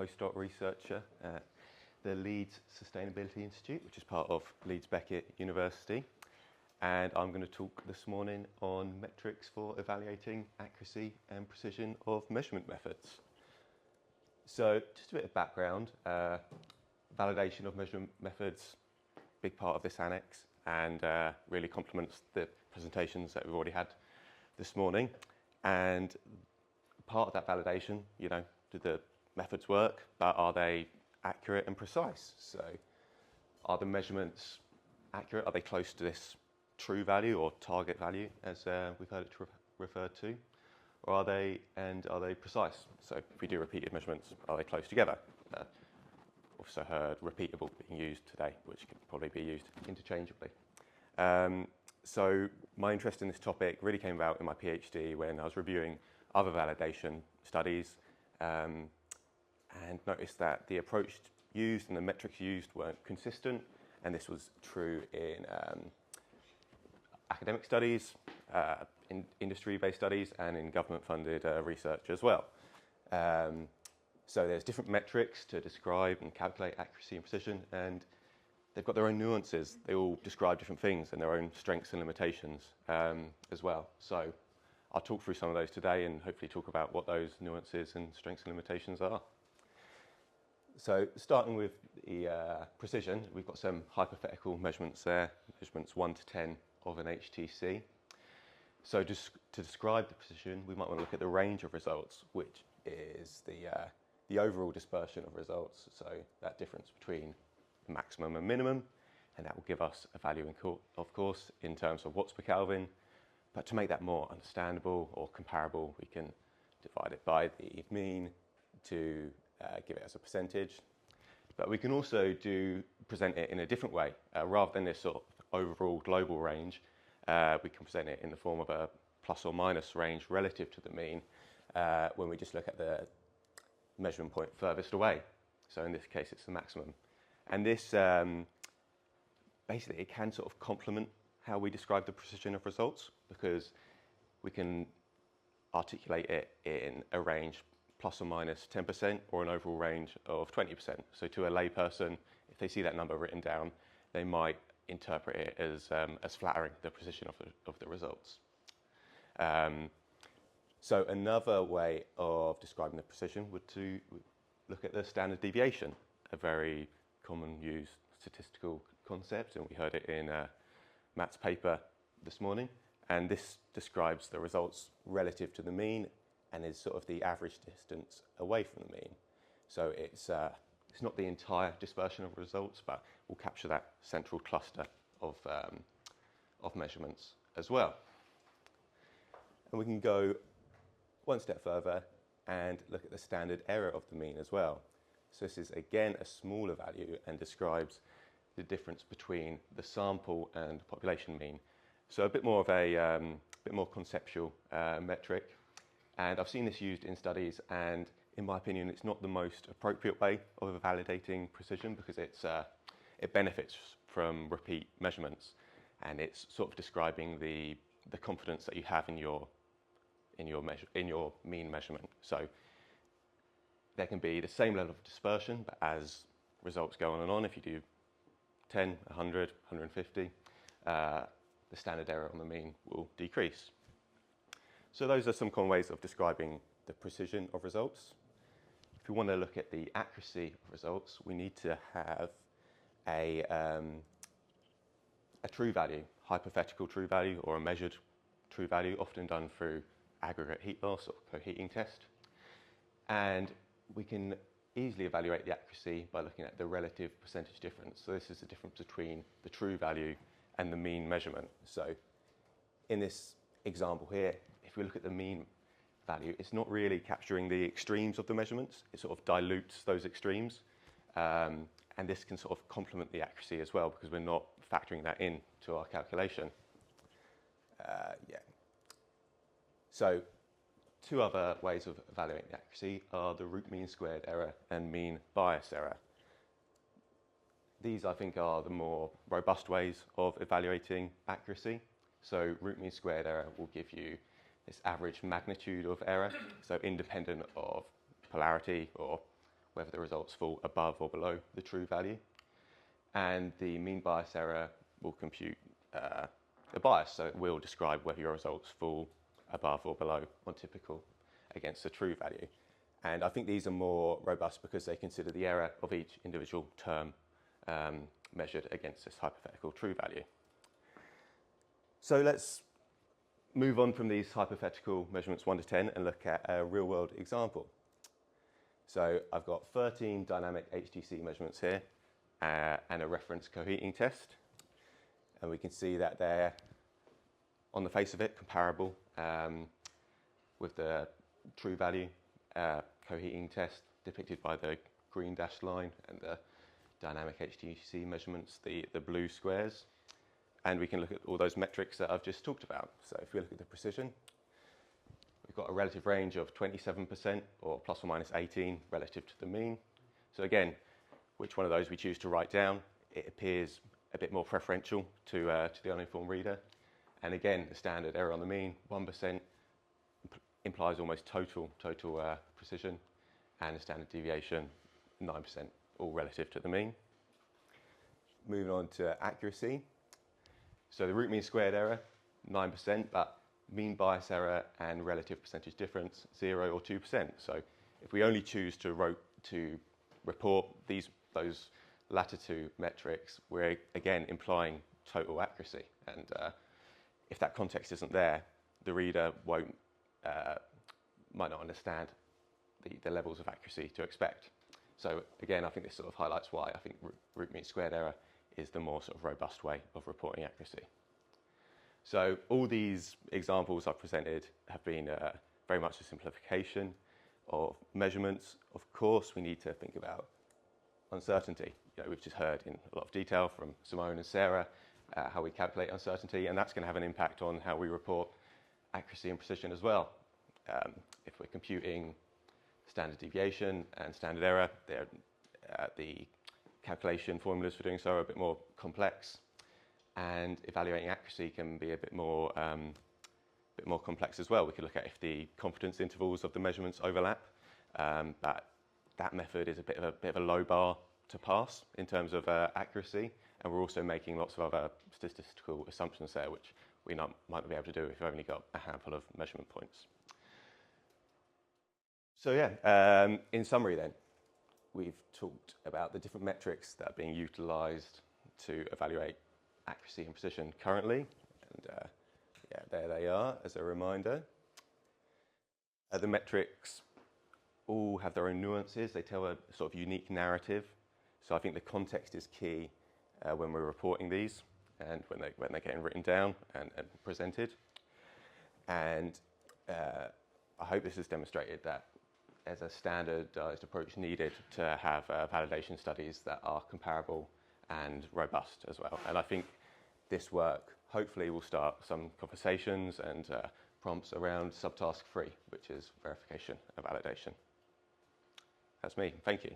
postdoc researcher at the Leeds Sustainability Institute, which is part of Leeds Beckett University. And I'm going to talk this morning on metrics for evaluating accuracy and precision of measurement methods. So just a bit of background, validation of measurement methods, big part of this annex, and really complements the presentations that we've already had this morning. And part of that validation, do the methods work, but are they accurate and precise? So are the measurements accurate? Are they close to this true value or target value, as we've heard it referred to? Or are they precise? So if we do repeated measurements, are they close together? Also heard repeatable being used today, which can probably be used interchangeably. So my interest in this topic really came about in my PhD when I was reviewing other validation studies and noticed that the approach used and the metrics used weren't consistent, and this was true in academic studies, in industry-based studies, and in government-funded research as well. So there's different metrics to describe and calculate accuracy and precision, and they've got their own nuances. They all describe different things and their own strengths and limitations as well. So I'll talk through some of those today and hopefully talk about what those nuances and strengths and limitations are. So starting with the precision, we've got some hypothetical measurements there, measurements 1 to 10 of an HTC. So just to describe the precision, we might want to look at the range of results, which is the overall dispersion of results. So that difference between maximum and minimum, and that will give us a value, of course, in terms of watts per Kelvin. But to make that more understandable or comparable, we can divide it by the mean to give it as a percentage. But we can also present it in a different way. Rather than this sort of overall global range, we can present it in the form of a plus or minus range relative to the mean when we just look at the measurement point furthest away. So in this case, it's the maximum. And this, basically, it can sort of complement how we describe the precision of results, because we can articulate it in a range plus or minus 10% or an overall range of 20%. So to a layperson, if they see that number written down, they might interpret it as flattering the precision of the results. So another way of describing the precision would to look at the standard deviation, a very common used statistical concept, and we heard it in Matt's paper this morning. And this describes the results relative to the mean and is sort of the average distance away from the mean. So it's not the entire dispersion of results, but we'll capture that central cluster of measurements as well. And we can go one step further and look at the standard error of the mean as well. So this is again a smaller value and describes the difference between the sample and population mean. So a bit more of a bit more conceptual metric. And I've seen this used in studies, and in my opinion, it's not the most appropriate way of validating precision, because it benefits from repeat measurements, and it's sort of describing the confidence that you have in your mean measurement. So there can be the same level of dispersion, but as results go on and on, if you do 10, 100, 150, the standard error on the mean will decrease. So those are some common ways of describing the precision of results. If we want to look at the accuracy of results, we need to have a true value, hypothetical true value, or a measured true value, often done through aggregate heat loss or co-heating test. And we can easily evaluate the accuracy by looking at the relative percentage difference. So this is the difference between the true value and the mean measurement. So in this example here, if we look at the mean value, it's not really capturing the extremes of the measurements. It sort of dilutes those extremes. And this can sort of complement the accuracy as well, because we're not factoring that in to our calculation. So two other ways of evaluating the accuracy are the root mean squared error and mean bias error. These, I think, are the more robust ways of evaluating accuracy. So root mean squared error will give you this average magnitude of error, so independent of polarity or whether the results fall above or below the true value. And the mean bias error will compute the bias, so it will describe whether your results fall above or below on typical against the true value. And I think these are more robust because they consider the error of each individual term measured against this hypothetical true value. So let's move on from these hypothetical measurements 1 to 10 and look at a real-world example. So I've got 13 dynamic HTC measurements here and a reference coheating test. And we can see that they're, on the face of it, comparable with the true value coheating test depicted by the green dashed line and the dynamic HTC measurements, the blue squares. And we can look at all those metrics that I've just talked about. So if we look at the precision, we've got a relative range of 27% or plus or minus 18 relative to the mean. So again, which one of those we choose to write down, it appears a bit more preferential to the uninformed reader. And again, the standard error on the mean, 1%, implies almost total precision, and the standard deviation, 9%, all relative to the mean. Moving on to accuracy. So the root mean squared error, 9%, but mean bias error and relative percentage difference, 0 or 2%. So if we only choose to report those latter two metrics, we're again implying total accuracy. And if that context isn't there, the reader might not understand the levels of accuracy to expect. So again, I think this sort of highlights why I think root mean squared error is the more sort of robust way of reporting accuracy. So all these examples I've presented have been very much a simplification of measurements. Of course, we need to think about uncertainty. We've just heard in a lot of detail from Simone and Sarah how we calculate uncertainty, and that's going to have an impact on how we report accuracy and precision as well. If we're computing standard deviation and standard error, the calculation formulas for doing so are a bit more complex, and evaluating accuracy can be a bit more complex as well. We could look at if the confidence intervals of the measurements overlap. That method is a bit of a low bar to pass in terms of accuracy, and we're also making lots of other statistical assumptions there, which we might not be able to do if we've only got a handful of measurement points. So yeah, in summary then, we've talked about the different metrics that are being utilised to evaluate accuracy and precision currently, and yeah, there they are as a reminder. The metrics all have their own nuances. They tell a sort of unique narrative. So I think the context is key when we're reporting these and when they're getting written down and presented. And I hope this has demonstrated that there's a standardized approach needed to have validation studies that are comparable and robust as well. And I think this work hopefully will start some conversations and prompts around subtask 3, which is verification and validation. That's me. Thank you.